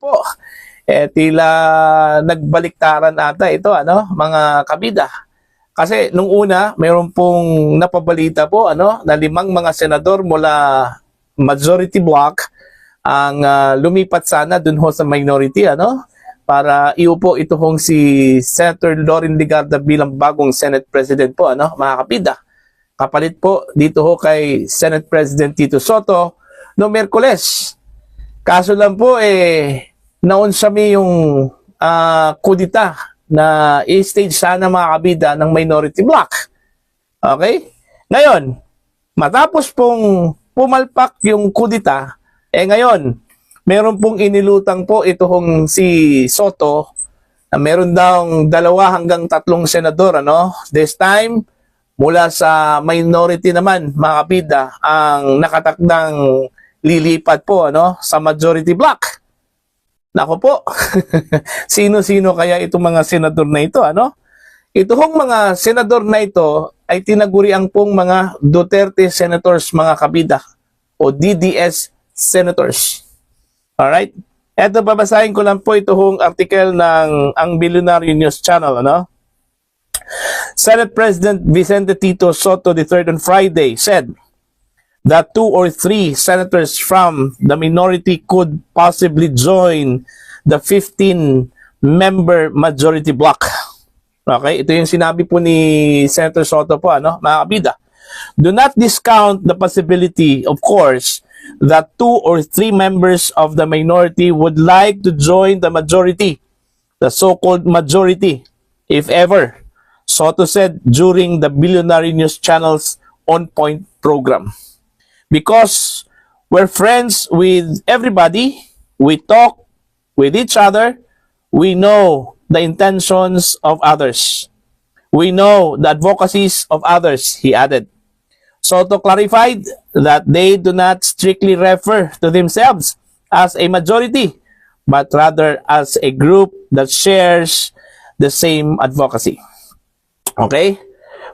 po. Tila nagbaliktaran ata ito, mga kabida. Kasi nung una, mayroon pong napabalita po, na 5 mga senador mula majority block ang lumipat sana dun ho sa minority, para iupo ito hong si Senator Loren Legarda bilang bagong Senate President po, mga kabida. Kapalit po dito ho kay Senate President Tito Soto no Miyerkules. Kaso lang po naunsami yung kudita na i-stage sana mga kabida ng minority block. Okay? Ngayon, matapos pong pumalpak yung kudita, ngayon, meron pong inilutang po itong si Soto na meron daw 2 hanggang 3 senador, This time, mula sa minority naman, mga kabida, ang nakatakdang lilipat po, sa majority block. Nako po, sino-sino kaya itong mga senador na ito, Itong mga senador na ito ay tinaguriang pong mga Duterte Senators, mga kabida, o DDS Senators. Alright? Eto, babasahin ko lang po itong article ng Ang Bilyonaryo News Channel, Senate President Vicente Tito Soto III on Friday said that 2 or 3 senators from the minority could possibly join the 15-member majority block. Okay, ito yung sinabi po ni Senator Soto po, mga kabida. Do not discount the possibility, of course, that 2 or 3 members of the minority would like to join the majority, the so-called majority, if ever, Soto said during the Billionaire News Channel's On Point program. Because we're friends with everybody, we talk with each other, we know the intentions of others. We know the advocacies of others, he added. Soto clarified that they do not strictly refer to themselves as a majority, but rather as a group that shares the same advocacy. Okay?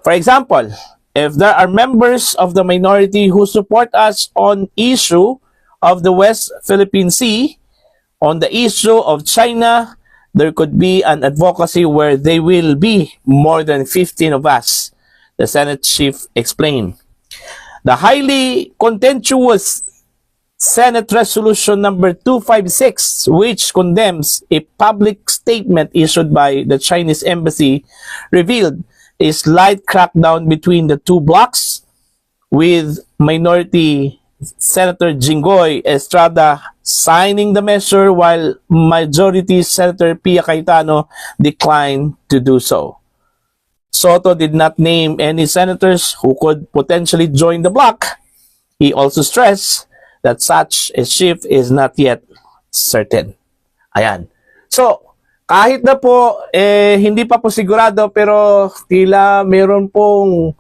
For example, if there are members of the minority who support us on issue of the West Philippine Sea, on the issue of China, there could be an advocacy where they will be more than 15 of us, the Senate chief explained. The highly contentious Senate Resolution number 256, which condemns a public statement issued by the Chinese embassy, revealed a slight crackdown between the 2 blocks, with Minority Senator Jinggoy Estrada signing the measure while Majority Senator Pia Cayetano declined to do so. Soto did not name any senators who could potentially join the bloc. He also stressed that such a shift is not yet certain. Ayan. So, kahit na po, hindi pa po sigurado, pero tila meron pong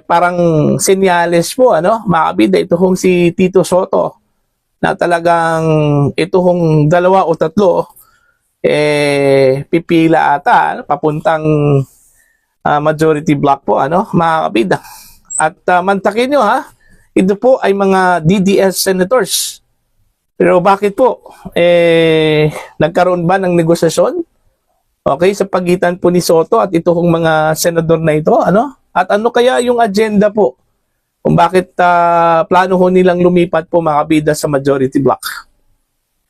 parang senyales po, mga kabida, ito hong si Tito Soto, na talagang ito hong 2 o 3, pipila ata, papuntang majority block po, mga kabida. At mantakin nyo, ito po ay mga DDS senators. Pero bakit po? Nagkaroon ba ng negosasyon? Okay, sa pagitan po ni Soto at itong mga senador na ito, At ano kaya yung agenda po? Kung bakit plano ho nilang lumipat po mga kabida sa majority block?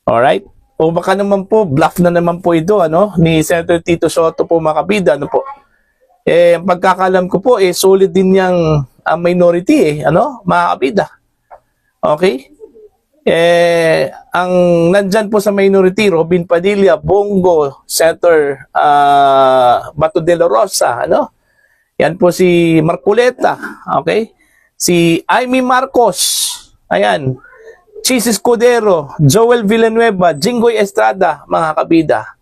Alright? O baka naman po, bluff na naman po ito, ni Senator Tito Soto po mga kabida, po? Ang pagkakalam ko po, solid din yung minority, mga kabida. Okay? Ang nandyan po sa minority, Robin Padilla, Bongo, Senator Bato de la Rosa, Yan po si Marcoleta, okay? Si Amy Marcos, ayan. Chis Escudero, Joel Villanueva, Jinggoy Estrada, mga kabida.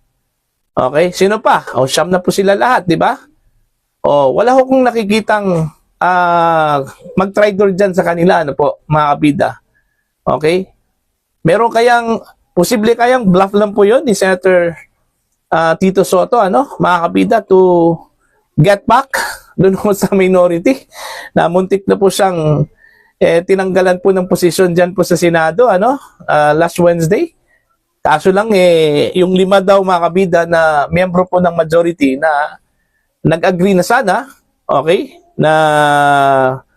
Okay? Sino pa? Siyam na po sila lahat, di ba? Wala ho kong nakikitang mag-traitor dyan sa kanila, mga kabida. Okay? Meron kayang, posible kayang bluff lang po yun ni Senator Tito Soto, mga kabida, to get back doon sa minority, na muntik na po siyang tinanggalan po ng posisyon dyan po sa Senado, last Wednesday. Kaso lang yung 5 daw mga kabida na miyembro po ng majority na nag-agree na sana, okay, na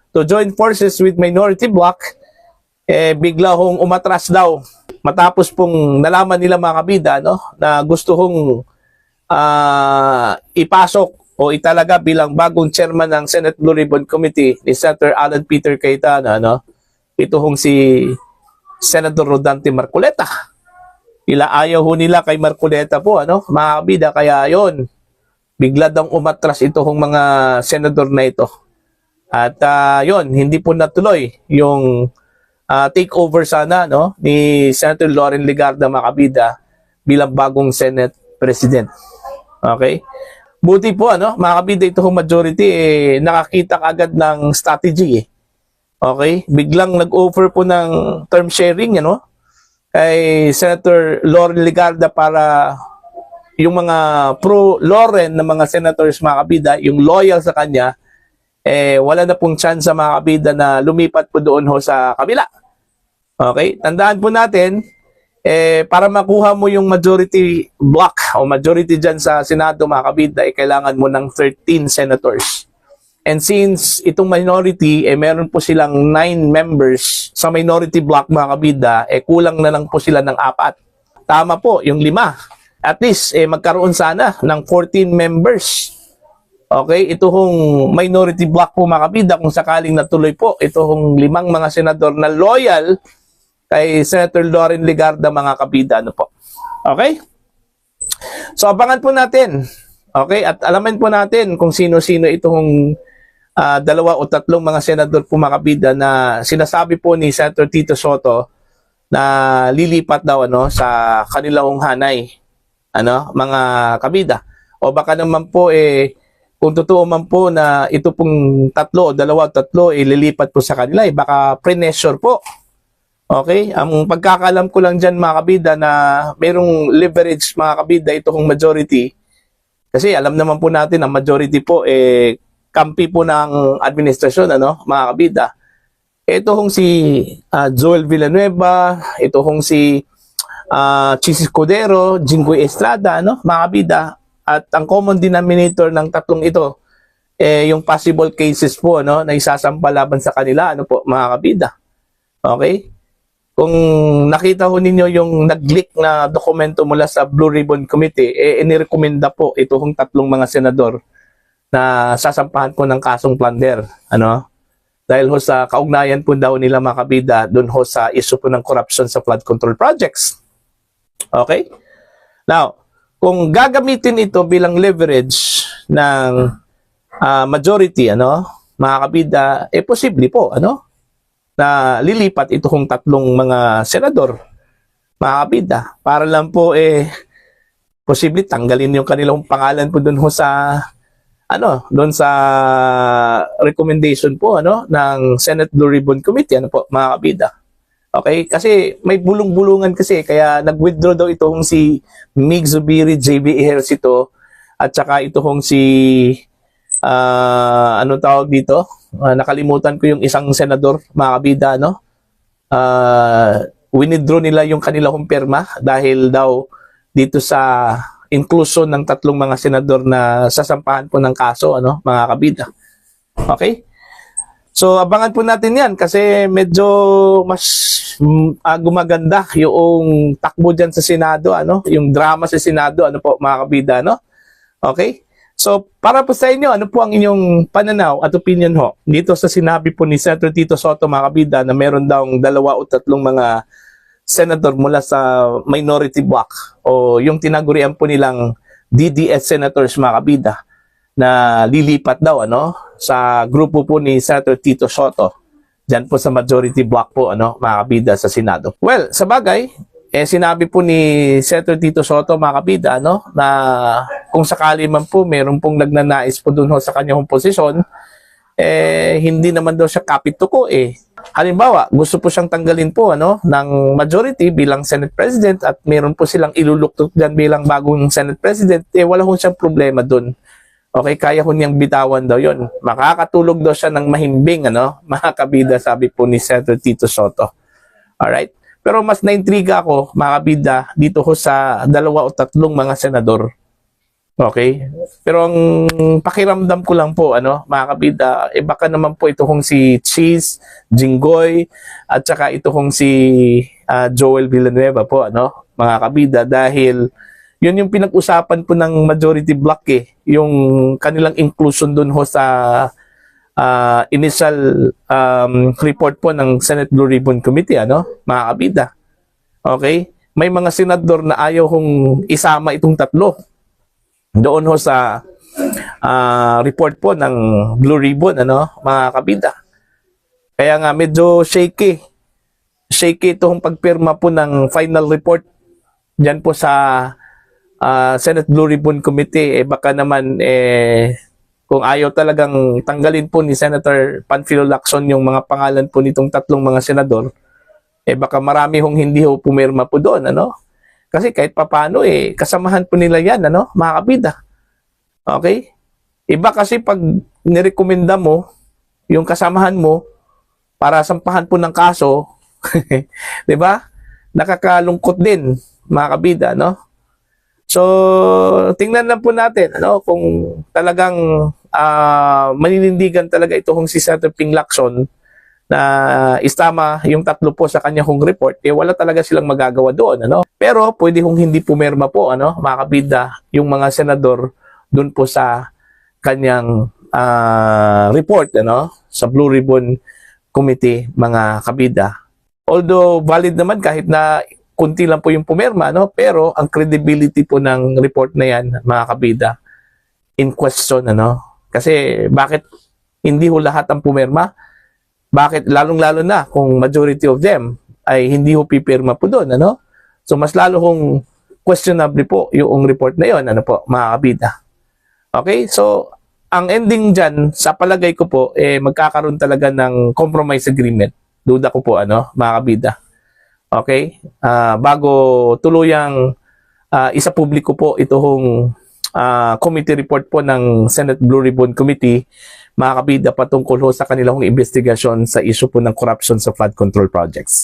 to join forces with minority bloc, bigla hong umatras daw matapos pong nalaman nila mga kabida, no, na gusto hong ipasok o italaga bilang bagong chairman ng Senate Blue Ribbon Committee ni Senator Alan Peter Cayetano, no, ito hong si Senator Rodante Marcoleta. Ayaw ho nila kay Marcoleta po, ano, mga kabida, kaya yon bigla daw umatras ito hong mga senador na ito. At yon, hindi po natuloy yung takeover sana, no, ni Senator Loren Legarda, mga kabida, bilang bagong Senate President. Okay? Buti po, ano, mga kabida, ito hong majority, nakakita agad ng strategy. Okay? Biglang nag-offer po ng term sharing, ano, kay Senator Loren Legarda para yung mga pro-Loren na mga senators, mga kabida, yung loyal sa kanya, wala na pong chance sa mga kabida na lumipat po doon ho sa kabila. Okay? Tandaan po natin, para makuha mo yung majority block o majority dyan sa Senado, mga kabida, kailangan mo ng 13 senators. And since itong minority, meron po silang 9 members sa minority block, mga kabida, kulang na lang po sila ng 4. Tama po, yung 5. At least, magkaroon sana ng 14 members. Okay, ito hong minority block po, mga kabida, kung sakaling natuloy po, ito hong 5 mga senador na loyal kay Senator Loren Legarda, mga kabida, ano po. Okay? So, abangan po natin. Okay, at alamin po natin kung sino-sino itong 2 o 3 mga senador po, mga kabida, na sinasabi po ni Senator Tito Soto na lilipat daw, ano, sa kanilang hanay, ano, mga kabida. O baka naman po kung totoo man po na ito pong 3 o 2 o 3 ililipat po sa kanila, baka pre-measure po. Okay? Ang pagkakalam ko lang dyan, mga kabida, na mayroong leverage, mga kabida, ito kong majority. Kasi alam naman po natin, ang majority po, kampi po ng administrasyon, ano, mga kabida. Ito hong si Joel Villanueva, ito hong si Chis Escudero, Jinggoy Estrada, ano, mga kabida. At ang common denominator ng 3 ito, yung possible cases po, ano, na isasampa laban sa kanila, ano po, mga kabida. Okay? Kung nakita ho ninyo yung nag-leak na dokumento mula sa Blue Ribbon Committee, inirekomenda po itong 3 mga senador na sasampahan po ng kasong plunder, ano? Dahil ho sa kaugnayan po daw nila, mga kabida, doon ho sa issue po ng corruption sa flood control projects. Okay? Now, kung gagamitin ito bilang leverage ng majority, ano, mga kabida, posible po, ano, na lilipat itong 3 mga senador, mga kabida, para lang po posible tanggalin yung kanilang pangalan po doon ho sa ano, doon sa recommendation po, ano, ng Senate Blue Ribbon Committee, ano po, mga kabida. Okay? Kasi may bulong-bulungan kasi, kaya nag-withdraw daw itong si Mig Zubiri, JB Ejercito, at saka itong si ano tawag dito? Nakalimutan ko yung isang senador, mga kabida, no? Winidraw nila yung kanilang pirma dahil daw dito sa inclusion ng 3 mga senador na sasampahan po ng kaso, ano, mga kabida. Okay? So, abangan po natin yan kasi medyo mas gumaganda yung takbo dyan sa Senado, ano? Yung drama sa Senado, ano po, mga kabida, no? Okay? So, para po sa inyo, ano po ang inyong pananaw at opinion ho dito sa sinabi po ni Senator Tito Soto, mga kabida, na meron daw 2 o 3 mga senador mula sa minority bloc o yung tinagurian po nilang DDS senators, mga kabida, na lilipat daw, ano, sa grupo po ni Senator Tito Soto dyan po sa majority bloc po, ano, mga kabida, sa Senado. Well, sa bagay, sinabi po ni Senator Tito Soto, mga kabida, no, na kung sakali man po meron pong nagnanais po doon sa kanyang posisyon, hindi naman daw siya kapituko. Halimbawa, gusto po siyang tanggalin po, ano, ng majority bilang Senate President at meron po silang iluluktot dyan bilang bagong Senate President, wala ho siyang problema doon. Okay, kaya ho niyang bitawan daw yon. Makakatulog daw siya ng mahimbing, ano, mga kabida, sabi po ni Senator Tito Soto. Alright? Pero mas naintriga ako, mga kabida, dito ho sa 2 o 3 mga senador. Okay? Pero ang pakiramdam ko lang po, mga kabida, baka naman po ito kung si Cheese, Jinggoy, at saka ito kung si Joel Villanueva po, mga kabida, dahil yun yung pinag-usapan po ng majority block yung kanilang inclusion dun ho sa initial report po ng Senate Blue Ribbon Committee, mga kabida. Okay? May mga senador na ayaw kong isama itong 3 doon ho sa report po ng Blue Ribbon, mga kabida. Kaya nga medyo shaky itong pagpirma po ng final report diyan po sa Senate Blue Ribbon Committee. Baka naman kung ayaw talagang tanggalin po ni Senator Panfilo Lacson yung mga pangalan po nitong 3 mga senador, baka marami hong hindi ho pumirma po doon, Kasi kahit papaano, kasamahan po nila yan, mga kabida. Okay? Iba kasi pag nirekomenda mo, yung kasamahan mo, para sampahan po ng kaso, di ba? Nakakalungkot din, mga kabida, So, tingnan lang po natin, kung talagang maninindigan talaga ito kung si Senator Ping Lacson, na istama yung 3 po sa kanya hong report, wala talaga silang magagawa doon, Pero pwede hong hindi pumirma po, mga kabida, yung mga senador doon po sa kanyang report, sa Blue Ribbon Committee, mga kabida. Although valid naman kahit na kunti lang po yung pumirma, pero ang credibility po ng report na yan, mga kabida, in question, Kasi bakit hindi ho lahat ang pumirma? Bakit lalong-lalo na kung majority of them ay hindi ho pipirma po doon, So mas lalo kung questionable po yung report na yon, po, mga kabida. Okay? So ang ending diyan sa palagay ko po magkakaroon talaga ng compromise agreement. Duda ko po, mga kabida. Okay? Bago tuluyang isa publiko po itong committee report po ng Senate Blue Ribbon Committee, mga kabida, patungkol ho sa kanilang investigasyon sa issue po ng corruption sa flood control projects.